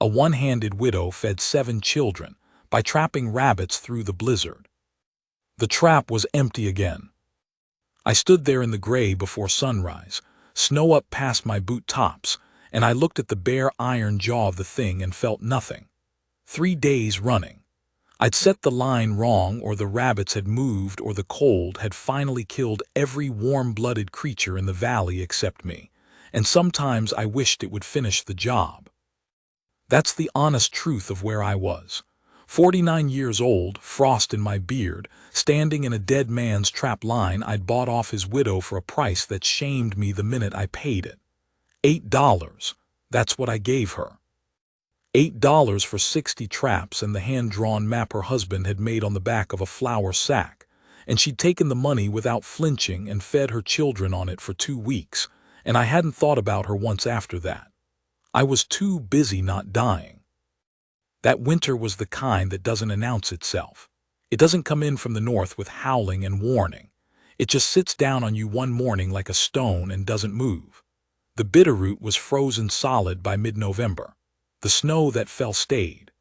A one-handed widow fed 7 children by trapping rabbits through the blizzard. The trap was empty again. I stood there in the gray before sunrise, snow up past my boot tops, and I looked at the bare iron jaw of the thing and felt nothing. 3 days running. I'd set the line wrong, or the rabbits had moved, or the cold had finally killed every warm-blooded creature in the valley except me, and sometimes I wished it would finish the job. That's the honest truth of where I was. 49 years old, frost in my beard, standing in a dead man's trap line I'd bought off his widow for a price that shamed me the minute I paid it. $8. That's what I gave her. $8 for 60 traps and the hand-drawn map her husband had made on the back of a flour sack, and she'd taken the money without flinching and fed her children on it for 2 weeks, and I hadn't thought about her once after that. I was too busy not dying. That winter was the kind that doesn't announce itself. It doesn't come in from the north with howling and warning. It just sits down on you one morning like a stone and doesn't move. The Bitterroot was frozen solid by mid-November. The snow that fell stayed.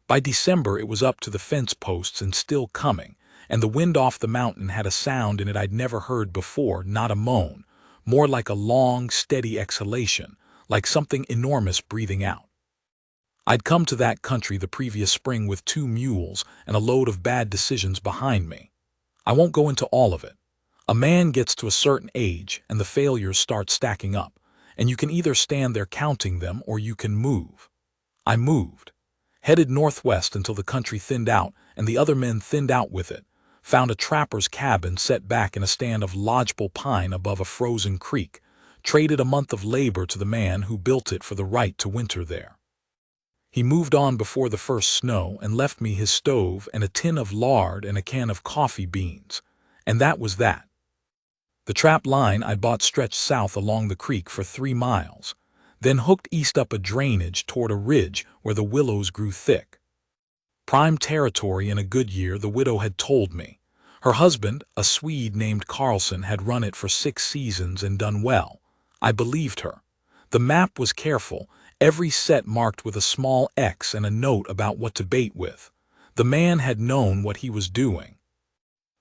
By December it was up to the fence posts and still coming, and the wind off the mountain had a sound in it I'd never heard before, not a moan, more like a long, steady exhalation, like something enormous breathing out. I'd come to that country the previous spring with 2 mules and a load of bad decisions behind me. I won't go into all of it. A man gets to a certain age and the failures start stacking up, and you can either stand there counting them or you can move. I moved, headed northwest until the country thinned out and the other men thinned out with it, found a trapper's cabin set back in a stand of lodgepole pine above a frozen creek, traded a month of labor to the man who built it for the right to winter there. He moved on before the first snow and left me his stove and a tin of lard and a can of coffee beans, and that was that. The trap line I bought stretched south along the creek for 3 miles, then hooked east up a drainage toward a ridge where the willows grew thick. Prime territory in a good year, the widow had told me. Her husband, a Swede named Carlson, had run it for 6 seasons and done well. I believed her. The map was careful, every set marked with a small X and a note about what to bait with. The man had known what he was doing.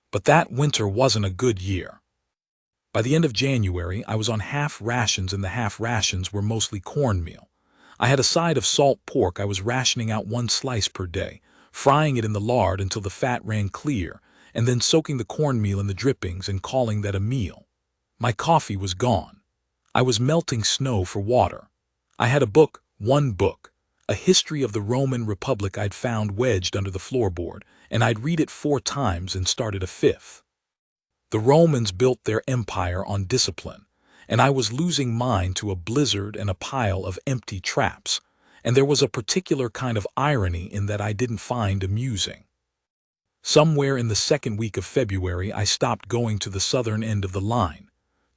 But that winter wasn't a good year. By the end of January, I was on half rations, and the half rations were mostly cornmeal. I had a side of salt pork I was rationing out 1 slice per day, frying it in the lard until the fat ran clear, and then soaking the cornmeal in the drippings and calling that a meal. My coffee was gone. I was melting snow for water. I had a book, 1 book, a history of the Roman Republic I'd found wedged under the floorboard, and I'd read it 4 times and started a 5th. The Romans built their empire on discipline, and I was losing mine to a blizzard and a pile of empty traps, and there was a particular kind of irony in that I didn't find amusing. Somewhere in the 2nd week of February, I stopped going to the southern end of the line.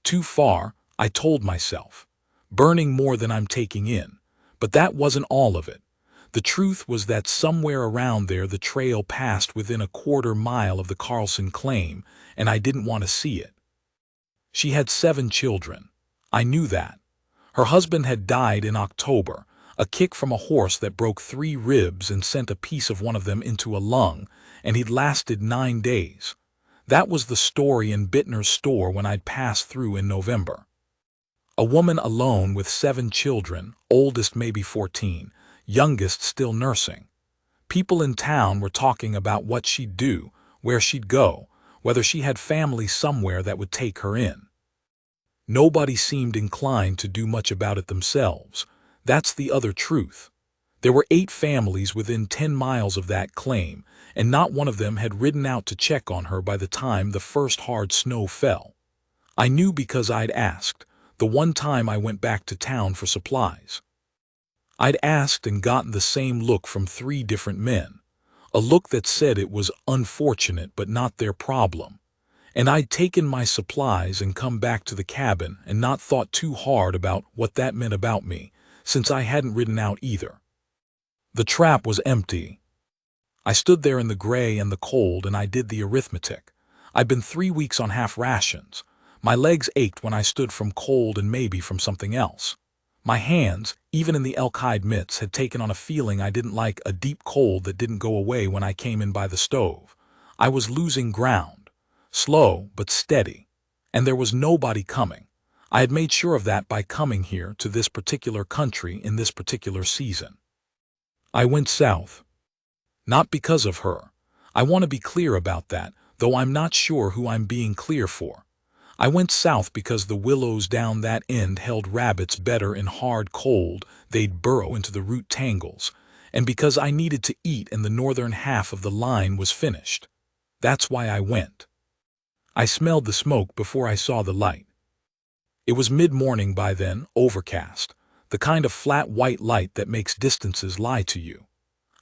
Too far, I told myself. Burning more than I'm taking in. But that wasn't all of it. The truth was that somewhere around there the trail passed within a 1/4 mile of the Carlson claim, and I didn't want to see it. She had 7 children. I knew that. Her husband had died in October, a kick from a horse that broke 3 ribs and sent a piece of one of them into a lung, and he'd lasted 9 days. That was the story in Bittner's store when I'd passed through in November. A woman alone with 7 children, oldest maybe 14, youngest still nursing. People in town were talking about what she'd do, where she'd go, whether she had family somewhere that would take her in. Nobody seemed inclined to do much about it themselves. That's the other truth. There were 8 families within 10 miles of that claim, and not one of them had ridden out to check on her by the time the first hard snow fell. I knew because I'd asked, the one time I went back to town for supplies. I'd asked and gotten the same look from 3 different men, a look that said it was unfortunate but not their problem, and I'd taken my supplies and come back to the cabin and not thought too hard about what that meant about me, since I hadn't ridden out either. The trap was empty. I stood there in the gray and the cold, and I did the arithmetic. I'd been 3 weeks on half rations. My legs ached when I stood from cold and maybe from something else. My hands, even in the elk-hide mitts, had taken on a feeling I didn't like, a deep cold that didn't go away when I came in by the stove. I was losing ground. Slow, but steady. And there was nobody coming. I had made sure of that by coming here to this particular country in this particular season. I went south. Not because of her. I want to be clear about that, though I'm not sure who I'm being clear for. I went south because the willows down that end held rabbits better in hard cold, they'd burrow into the root tangles, and because I needed to eat and the northern half of the line was finished. That's why I went. I smelled the smoke before I saw the light. It was mid-morning by then, overcast, the kind of flat white light that makes distances lie to you.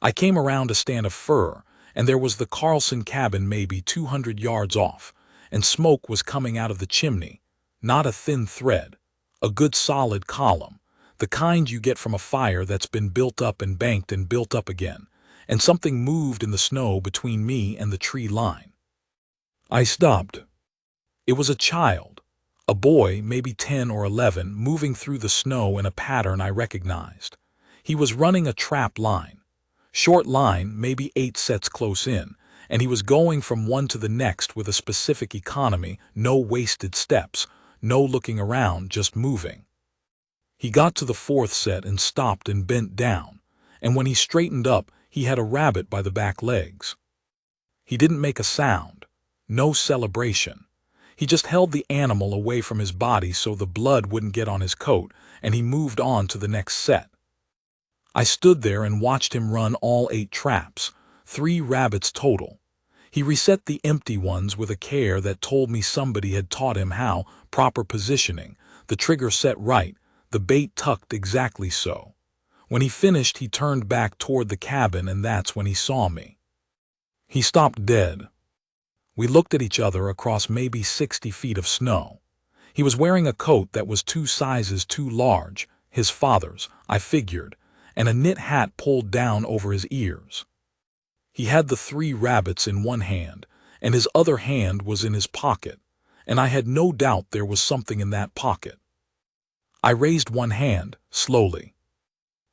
I came around a stand of fir, and there was the Carlson cabin maybe 200 yards off, and smoke was coming out of the chimney, not a thin thread, a good solid column, the kind you get from a fire that's been built up and banked and built up again, and something moved in the snow between me and the tree line. I stopped. It was a child, a boy, maybe 10 or 11, moving through the snow in a pattern I recognized. He was running a trap line. Short line, maybe 8 sets close in, and he was going from one to the next with a specific economy, no wasted steps, no looking around, just moving. He got to the 4th set and stopped and bent down, and when he straightened up, he had a rabbit by the back legs. He didn't make a sound, no celebration. He just held the animal away from his body so the blood wouldn't get on his coat, and he moved on to the next set. I stood there and watched him run all 8 traps, 3 rabbits total. He reset the empty ones with a care that told me somebody had taught him how, proper positioning, the trigger set right, the bait tucked exactly so. When he finished, he turned back toward the cabin, and that's when he saw me. He stopped dead. We looked at each other across maybe 60 feet of snow. He was wearing a coat that was 2 sizes too large, his father's, I figured, and a knit hat pulled down over his ears. He had the 3 rabbits in one hand, and his other hand was in his pocket, and I had no doubt there was something in that pocket. I raised one hand, slowly.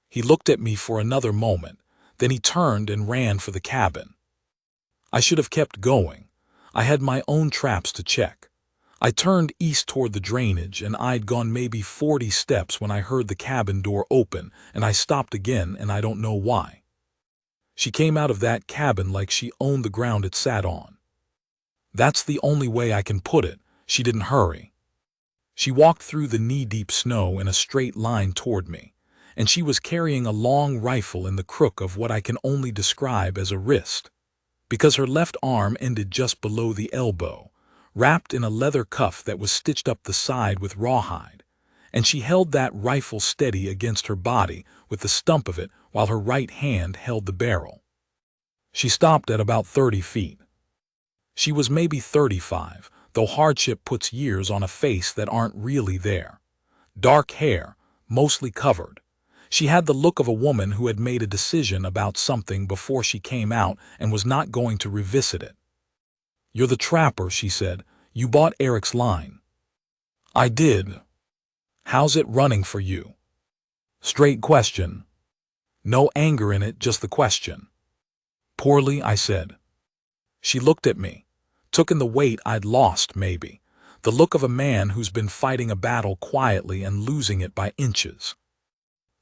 He looked at me for another moment, then he turned and ran for the cabin. I should have kept going. I had my own traps to check. I turned east toward the drainage, and I'd gone maybe 40 steps when I heard the cabin door open, and I stopped again, and I don't know why. She came out of that cabin like she owned the ground it sat on. That's the only way I can put it. She didn't hurry. She walked through the knee-deep snow in a straight line toward me, and she was carrying a long rifle in the crook of what I can only describe as a wrist, because her left arm ended just below the elbow, wrapped in a leather cuff that was stitched up the side with rawhide, and she held that rifle steady against her body with the stump of it while her right hand held the barrel. She stopped at about 30 feet. She was maybe 35, though hardship puts years on a face that aren't really there. Dark hair, mostly covered. She had the look of a woman who had made a decision about something before she came out and was not going to revisit it. "You're the trapper," she said. "You bought Eric's line." "I did." "How's it running for you?" Straight question. No anger in it, just the question. "Poorly," I said. She looked at me, took in the weight I'd lost, maybe, the look of a man who's been fighting a battle quietly and losing it by inches.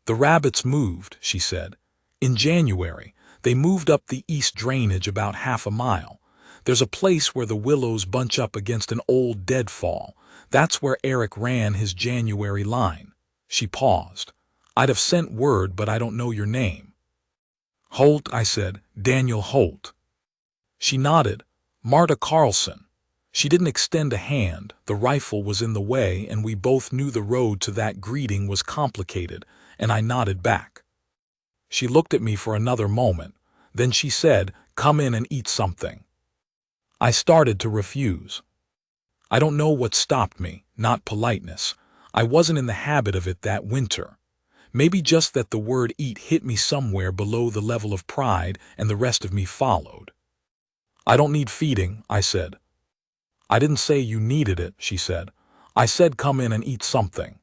"The rabbits moved," she said. "In January, they moved up the east drainage about half a mile. There's a place where the willows bunch up against an old deadfall. That's where Eric ran his January line." She paused. "I'd have sent word, but I don't know your name." "Holt," I said. "Daniel Holt." She nodded. "Marta Carlson." She didn't extend a hand, the rifle was in the way, and we both knew the road to that greeting was complicated, and I nodded back. She looked at me for another moment, then she said, "Come in and eat something." I started to refuse. I don't know what stopped me, not politeness. I wasn't in the habit of it that winter. Maybe just that the word eat hit me somewhere below the level of pride, and the rest of me followed. "I don't need feeding," I said. "I didn't say you needed it," she said. "I said come in and eat something."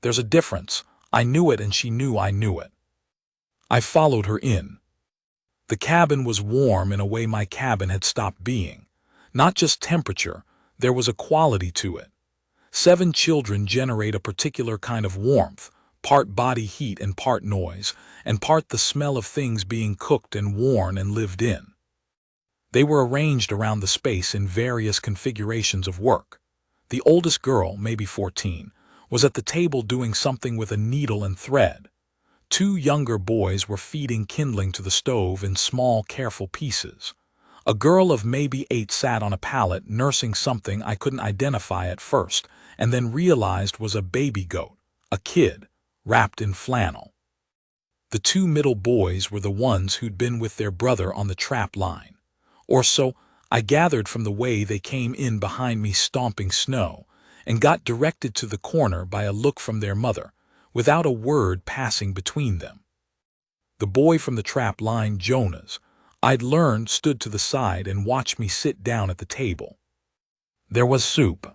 There's a difference. I knew it and she knew I knew it. I followed her in. The cabin was warm in a way my cabin had stopped being. Not just temperature, there was a quality to it. 7 children generate a particular kind of warmth, part body heat and part noise, and part the smell of things being cooked and worn and lived in. They were arranged around the space in various configurations of work. The oldest girl, maybe 14, was at the table doing something with a needle and thread. 2 younger boys were feeding kindling to the stove in small, careful pieces. A girl of maybe 8 sat on a pallet nursing something I couldn't identify at first, and then realized was a baby goat, a kid, wrapped in flannel. The 2 middle boys were the ones who'd been with their brother on the trap line. Or so I gathered from the way they came in behind me stomping snow, and got directed to the corner by a look from their mother, without a word passing between them. The boy from the trap line, Jonas, I'd learned stood to the side and watched me sit down at the table. There was soup.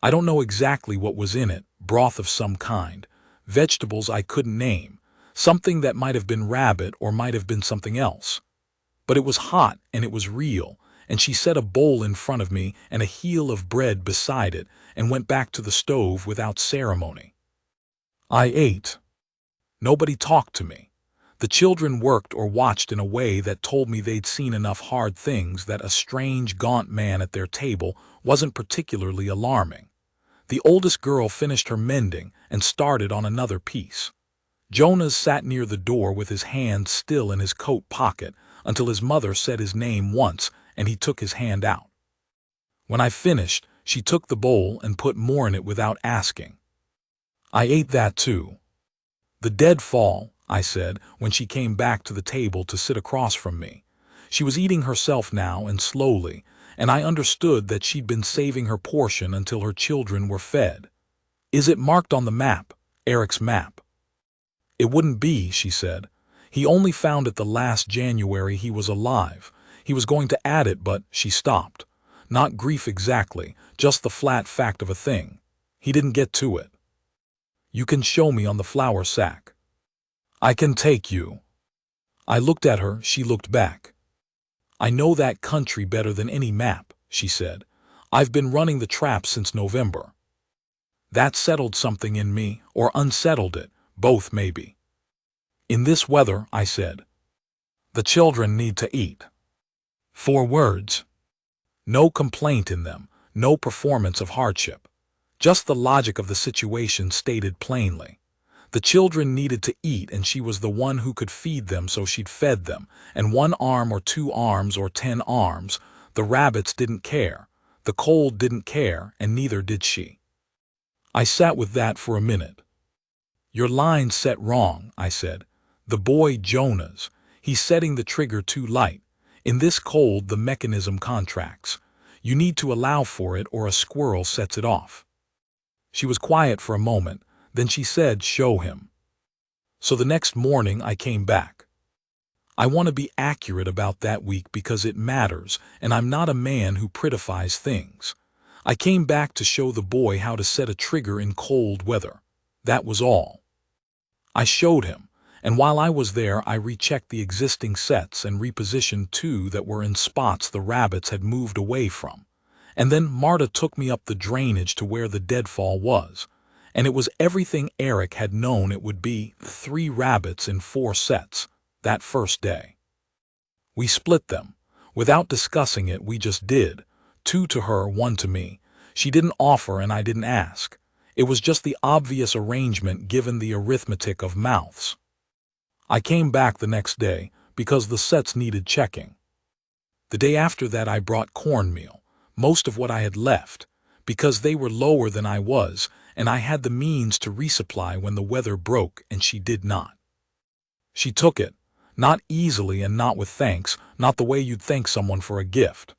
I don't know exactly what was in it, broth of some kind, vegetables I couldn't name, something that might have been rabbit or might have been something else. But it was hot and it was real, and she set a bowl in front of me and a heel of bread beside it and went back to the stove without ceremony. I ate. Nobody talked to me. The children worked or watched in a way that told me they'd seen enough hard things that a strange, gaunt man at their table wasn't particularly alarming. The oldest girl finished her mending and started on another piece. Jonas sat near the door with his hand still in his coat pocket until his mother said his name once and he took his hand out. When I finished, she took the bowl and put more in it without asking. I ate that too. The deadfall, I said when she came back to the table to sit across from me. She was eating herself now and slowly, and I understood that she'd been saving her portion until her children were fed. Is it marked on the map, Eric's map? It wouldn't be, she said. He only found it the last January he was alive. He was going to add it, but she stopped. Not grief exactly, just the flat fact of a thing. He didn't get to it. You can show me on the flour sack. I can take you. I looked at her, she looked back. I know that country better than any map, she said. I've been running the trap since November. That settled something in me, or unsettled it, both maybe. In this weather, I said. The children need to eat. 4 words. No complaint in them, no performance of hardship. Just the logic of the situation stated plainly. The children needed to eat and she was the one who could feed them, so she'd fed them, and 1 arm or 2 arms or 10 arms, the rabbits didn't care, the cold didn't care, and neither did she. I sat with that for a minute. Your line's set wrong, I said. The boy Jonas, he's setting the trigger too light. In this cold the mechanism contracts. You need to allow for it or a squirrel sets it off. She was quiet for a moment, then she said, show him. So the next morning I came back. I want to be accurate about that week because it matters, and I'm not a man who prettifies things. I came back to show the boy how to set a trigger in cold weather. That was all. I showed him, and while I was there I rechecked the existing sets and repositioned 2 that were in spots the rabbits had moved away from. And then Marta took me up the drainage to where the deadfall was. And it was everything Eric had known it would be, 3 rabbits in 4 sets, that first day. We split them. Without discussing it, we just did. 2 to her, 1 to me. She didn't offer and I didn't ask. It was just the obvious arrangement given the arithmetic of mouths. I came back the next day because the sets needed checking. The day after that I brought cornmeal, most of what I had left, because they were lower than I was, and I had the means to resupply when the weather broke, and she did not. She took it, not easily and not with thanks, not the way you'd thank someone for a gift.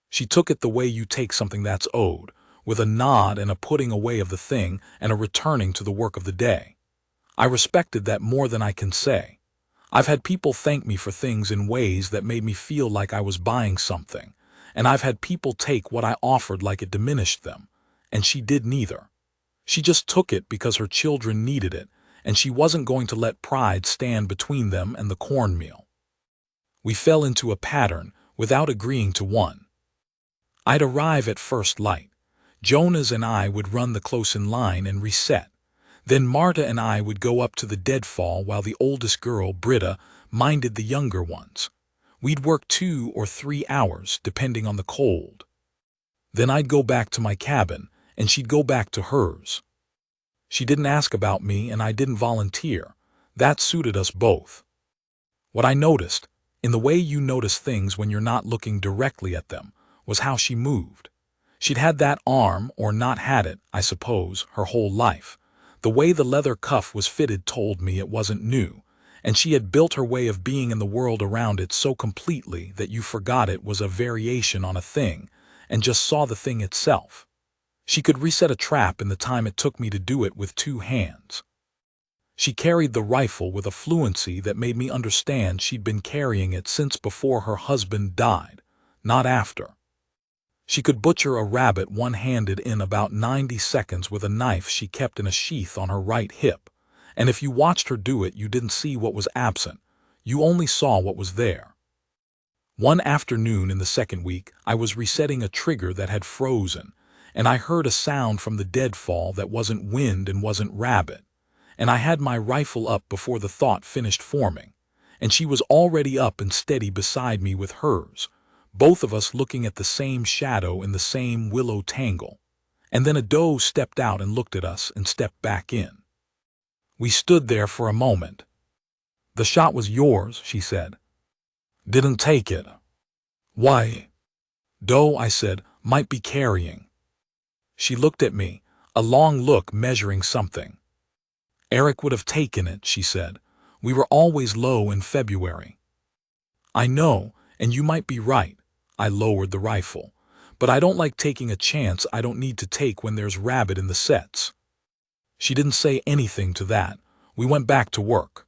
She took it the way you take something that's owed, with a nod and a putting away of the thing and a returning to the work of the day. I respected that more than I can say. I've had people thank me for things in ways that made me feel like I was buying something, and I've had people take what I offered like it diminished them, and she did neither. She just took it because her children needed it, and she wasn't going to let pride stand between them and the cornmeal. We fell into a pattern without agreeing to one. I'd arrive at first light. Jonas and I would run the close in line and reset. Then Marta and I would go up to the deadfall while the oldest girl, Britta, minded the younger ones. We'd work 2 or 3 hours, depending on the cold. Then I'd go back to my cabin, and she'd go back to hers. She didn't ask about me, and I didn't volunteer. That suited us both. What I noticed, in the way you notice things when you're not looking directly at them, was how she moved. She'd had that arm, or not had it, I suppose, her whole life. The way the leather cuff was fitted told me it wasn't new, and she had built her way of being in the world around it so completely that you forgot it was a variation on a thing, and just saw the thing itself. She could reset a trap in the time it took me to do it with 2 hands. She carried the rifle with a fluency that made me understand she'd been carrying it since before her husband died, not after. She could butcher a rabbit one-handed in about 90 seconds with a knife she kept in a sheath on her right hip, and if you watched her do it, you didn't see what was absent, you only saw what was there. One afternoon in the second week, I was resetting a trigger that had frozen, and I heard a sound from the deadfall that wasn't wind and wasn't rabbit, and I had my rifle up before the thought finished forming, and she was already up and steady beside me with hers, both of us looking at the same shadow in the same willow tangle, and then a doe stepped out and looked at us and stepped back in. We stood there for a moment. "The shot was yours," she said. "Didn't take it." "Why?" "Doe," I said, "might be carrying." She looked at me, a long look measuring something. "Eric would have taken it," she said. "We were always low in February." "I know, and you might be right." I lowered the rifle. "But I don't like taking a chance I don't need to take when there's rabbit in the sets." She didn't say anything to that. We went back to work.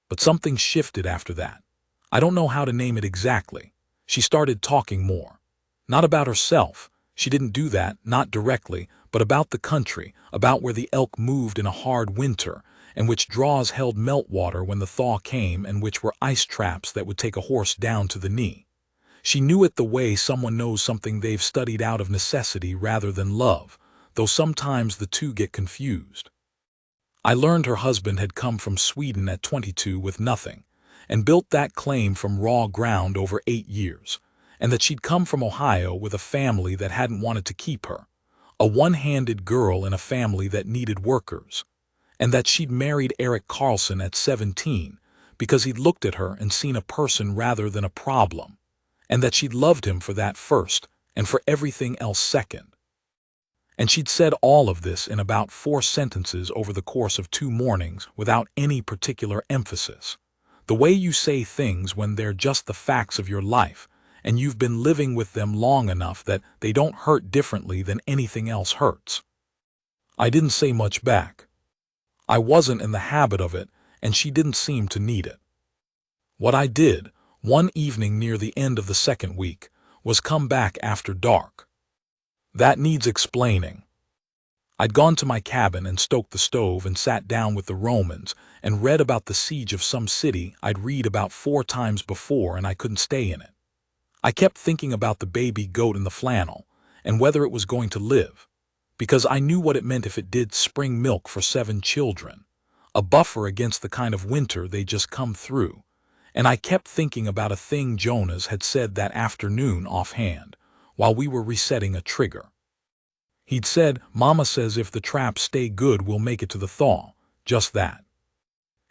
But something shifted after that. I don't know how to name it exactly. She started talking more. Not about herself. She didn't do that, not directly, but about the country, about where the elk moved in a hard winter, and which draws held meltwater when the thaw came, and which were ice traps that would take a horse down to the knee. She knew it the way someone knows something they've studied out of necessity rather than love, though sometimes the two get confused. I learned her husband had come from Sweden at 22 with nothing, and built that claim from raw ground over 8 years, and that she'd come from Ohio with a family that hadn't wanted to keep her, a one-handed girl in a family that needed workers, and that she'd married Eric Carlson at 17 because he'd looked at her and seen a person rather than a problem, and that she'd loved him for that first and for everything else second. And she'd said all of this in about 4 sentences over the course of 2 mornings without any particular emphasis. The way you say things when they're just the facts of your life, and you've been living with them long enough that they don't hurt differently than anything else hurts. I didn't say much back. I wasn't in the habit of it, and she didn't seem to need it. What I did, one evening near the end of the second week, was come back after dark. That needs explaining. I'd gone to my cabin and stoked the stove and sat down with the Romans and read about the siege of some city I'd read about 4 times before, and I couldn't stay in it. I kept thinking about the baby goat in the flannel and whether it was going to live, because I knew what it meant if it did spring milk for 7 children, a buffer against the kind of winter they just come through. And I kept thinking about a thing Jonas had said that afternoon offhand, while we were resetting a trigger. He'd said, "Mama says if the traps stay good, we'll make it to the thaw." Just that.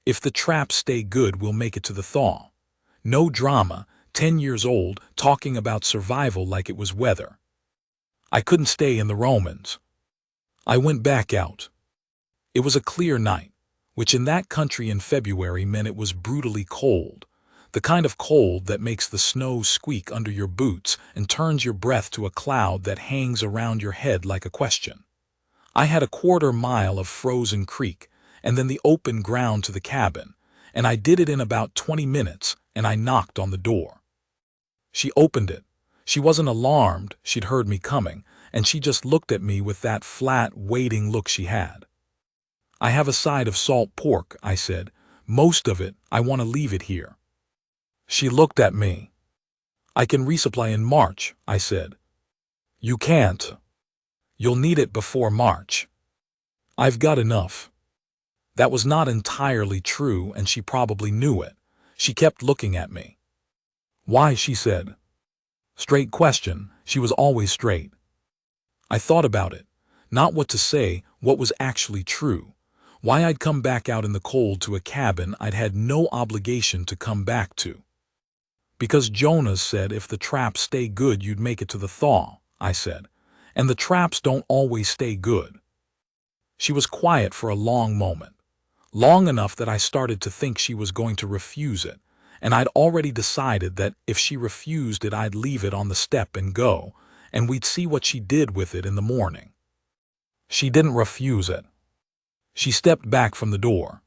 If the traps stay good, we'll make it to the thaw. No drama, 10 years old, talking about survival like it was weather. I couldn't stay in the Romans. I went back out. It was a clear night, which in that country in February meant it was brutally cold. The kind of cold that makes the snow squeak under your boots and turns your breath to a cloud that hangs around your head like a question. I had a 1/4 mile of frozen creek, and then the open ground to the cabin, and I did it in about 20 minutes, and I knocked on the door. She opened it. She wasn't alarmed, she'd heard me coming, and she just looked at me with that flat, waiting look she had. "I have a side of salt pork," I said. "Most of it, I want to leave it here." She looked at me. "I can resupply in March," I said. "You can't. You'll need it before March. I've got enough." That was not entirely true, and she probably knew it. She kept looking at me. "Why?" she said. Straight question. She was always straight. I thought about it. Not what to say, what was actually true. Why I'd come back out in the cold to a cabin I'd had no obligation to come back to. "Because Jonas said if the traps stay good you'd make it to the thaw," I said. "And the traps don't always stay good." She was quiet for a long moment. Long enough that I started to think she was going to refuse it, and I'd already decided that if she refused it I'd leave it on the step and go, and we'd see what she did with it in the morning. She didn't refuse it. She stepped back from the door.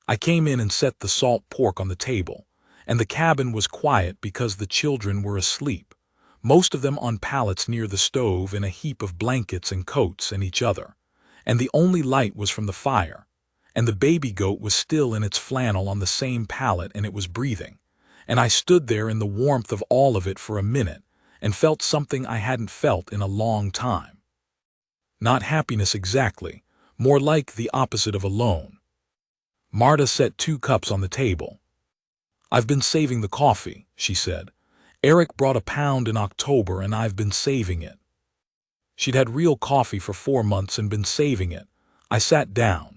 I came in and set the salt pork on the table, and the cabin was quiet because the children were asleep, most of them on pallets near the stove in a heap of blankets and coats and each other, and the only light was from the fire. And the baby goat was still in its flannel on the same pallet, and it was breathing. And I stood there in the warmth of all of it for a minute and felt something I hadn't felt in a long time. Not happiness exactly, more like the opposite of alone. Marta set 2 cups on the table. "I've been saving the coffee," she said. "Eric brought a pound in October and I've been saving it." She'd had real coffee for 4 months and been saving it. I sat down.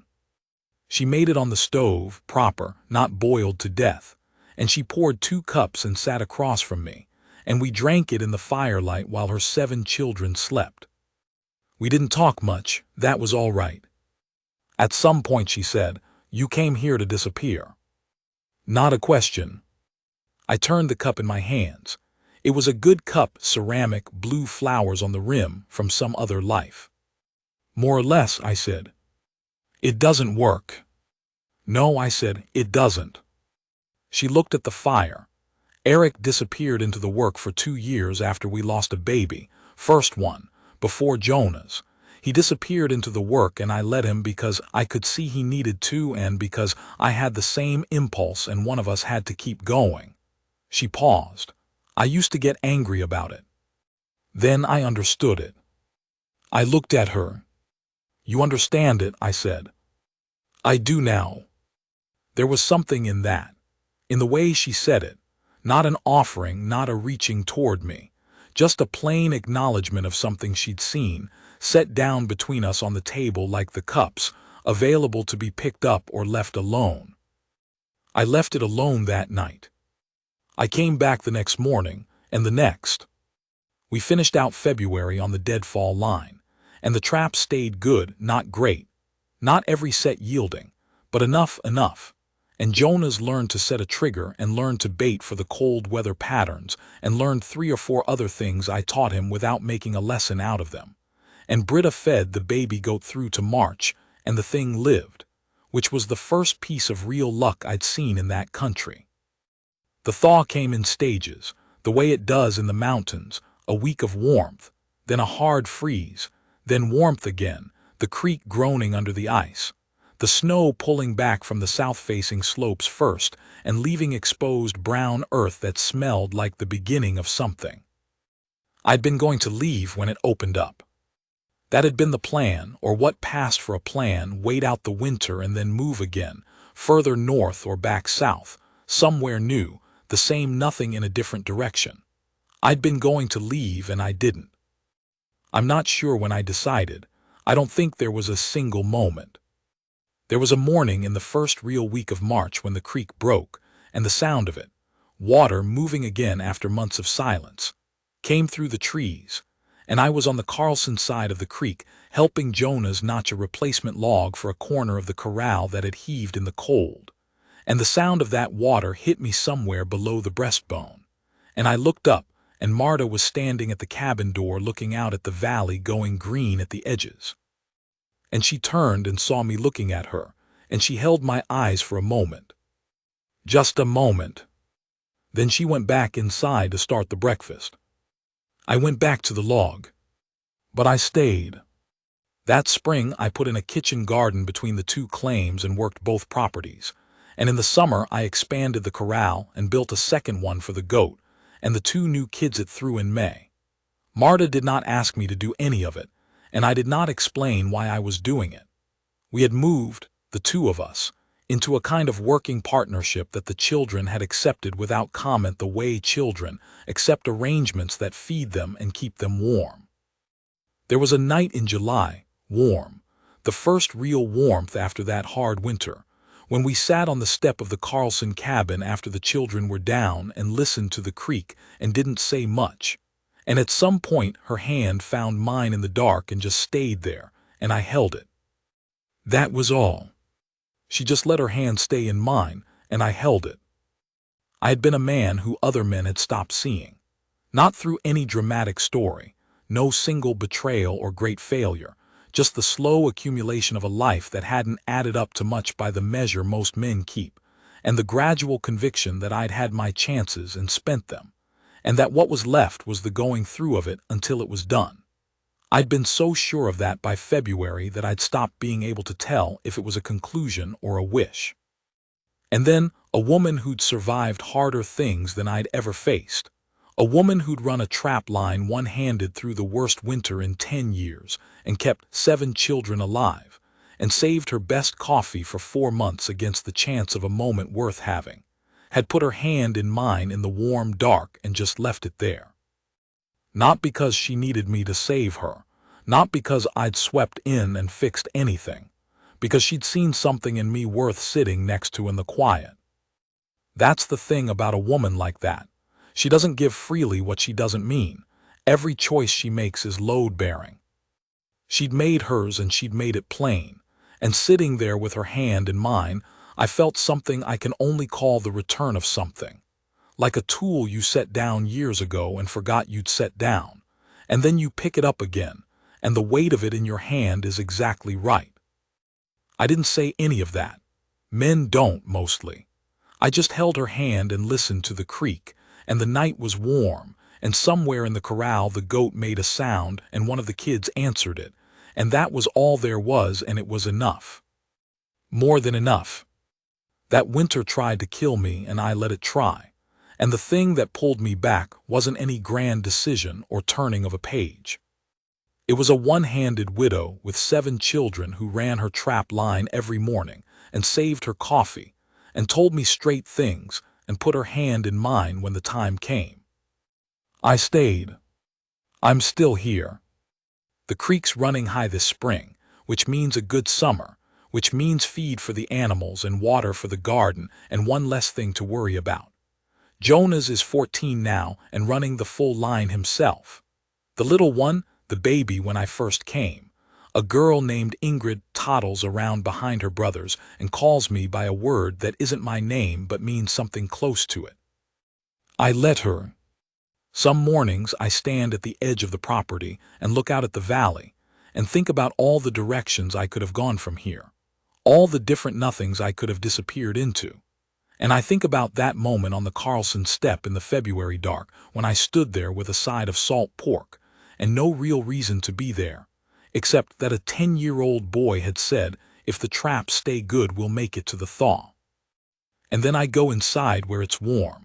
She made it on the stove, proper, not boiled to death, and she poured 2 cups and sat across from me, and we drank it in the firelight while her 7 children slept. We didn't talk much, that was all right. At some point she said, "You came here to disappear." Not a question. I turned the cup in my hands. It was a good cup, ceramic, blue flowers on the rim from some other life. "More or less," I said. "It doesn't work." "No," I said, "it doesn't." She looked at the fire. "Eric disappeared into the work for 2 years after we lost a baby, first one, before Jonas. He disappeared into the work and I let him because I could see he needed to and because I had the same impulse and one of us had to keep going." She paused. I used to get angry about it. Then I understood it. I looked at her. "You understand it," I said. "I do now." There was something in that, in the way she said it, not an offering, not a reaching toward me, just a plain acknowledgement of something she'd seen, set down between us on the table like the cups, available to be picked up or left alone. I left it alone that night. I came back the next morning, and the next. We finished out February on the deadfall line, and the traps stayed good, not great, not every set yielding, but enough. And Jonas learned to set a trigger and learned to bait for the cold weather patterns and learned 3 or 4 other things I taught him without making a lesson out of them. And Britta fed the baby goat through to March, and the thing lived, which was the first piece of real luck I'd seen in that country. The thaw came in stages, the way it does in the mountains, a week of warmth, then a hard freeze, then warmth again, the creek groaning under the ice, the snow pulling back from the south-facing slopes first and leaving exposed brown earth that smelled like the beginning of something. I'd been going to leave when it opened up. That had been the plan, or what passed for a plan, wait out the winter and then move again, further north or back south, somewhere new, the same nothing in a different direction. I'd been going to leave and I didn't. I'm not sure when I decided. I don't think there was a single moment. There was a morning in the first real week of March when the creek broke, and the sound of it, water moving again after months of silence, came through the trees, and I was on the Carlson side of the creek helping Jonas notch a replacement log for a corner of the corral that had heaved in the cold, and the sound of that water hit me somewhere below the breastbone, and I looked up, and Marta was standing at the cabin door looking out at the valley going green at the edges. And she turned and saw me looking at her, and she held my eyes for a moment. Just a moment. Then she went back inside to start the breakfast. I went back to the log. But I stayed. That spring, I put in a kitchen garden between the two claims and worked both properties. And in the summer, I expanded the corral and built a second one for the goat, and the two new kids it threw in May. Marta did not ask me to do any of it, and I did not explain why I was doing it. We had moved, the two of us, into a kind of working partnership that the children had accepted without comment, the way children accept arrangements that feed them and keep them warm. There was a night in July, warm, the first real warmth after that hard winter, when we sat on the step of the Carlson cabin after the children were down and listened to the creek and didn't say much. And at some point her hand found mine in the dark and just stayed there, and I held it. That was all. She just let her hand stay in mine, and I held it. I had been a man who other men had stopped seeing. Not through any dramatic story, no single betrayal or great failure, just the slow accumulation of a life that hadn't added up to much by the measure most men keep, and the gradual conviction that I'd had my chances and spent them, and that what was left was the going through of it until it was done. I'd been so sure of that by February that I'd stopped being able to tell if it was a conclusion or a wish. And then a woman who'd survived harder things than I'd ever faced. A woman who'd run a trap line one-handed through the worst winter in 10 years and kept 7 children alive, and saved her best coffee for 4 months against the chance of a moment worth having, had put her hand in mine in the warm dark and just left it there. Not because she needed me to save her, not because I'd swept in and fixed anything, because she'd seen something in me worth sitting next to in the quiet. That's the thing about a woman like that. She doesn't give freely what she doesn't mean. Every choice she makes is load-bearing. She'd made hers and she'd made it plain, and sitting there with her hand in mine, I felt something I can only call the return of something. Like a tool you set down years ago and forgot you'd set down, and then you pick it up again, and the weight of it in your hand is exactly right. I didn't say any of that. Men don't, mostly. I just held her hand and listened to the creek, and the night was warm, and somewhere in the corral the goat made a sound and one of the kids answered it, and that was all there was, and it was enough. More than enough. That winter tried to kill me, and I let it try. And the thing that pulled me back wasn't any grand decision or turning of a page. It was a one-handed widow with 7 children who ran her trap line every morning and saved her coffee and told me straight things and put her hand in mine when the time came. I stayed. I'm still here. The creek's running high this spring, which means a good summer, which means feed for the animals and water for the garden and one less thing to worry about. Jonas is 14 now and running the full line himself. The little one, the baby when I first came, a girl named Ingrid, toddles around behind her brothers and calls me by a word that isn't my name but means something close to it. I let her. Some mornings I stand at the edge of the property and look out at the valley and think about all the directions I could have gone from here, all the different nothings I could have disappeared into. And I think about that moment on the Carlson step in the February dark when I stood there with a side of salt pork and no real reason to be there, except that a 10-year-old boy had said, if the traps stay good, we'll make it to the thaw. And then I go inside where it's warm.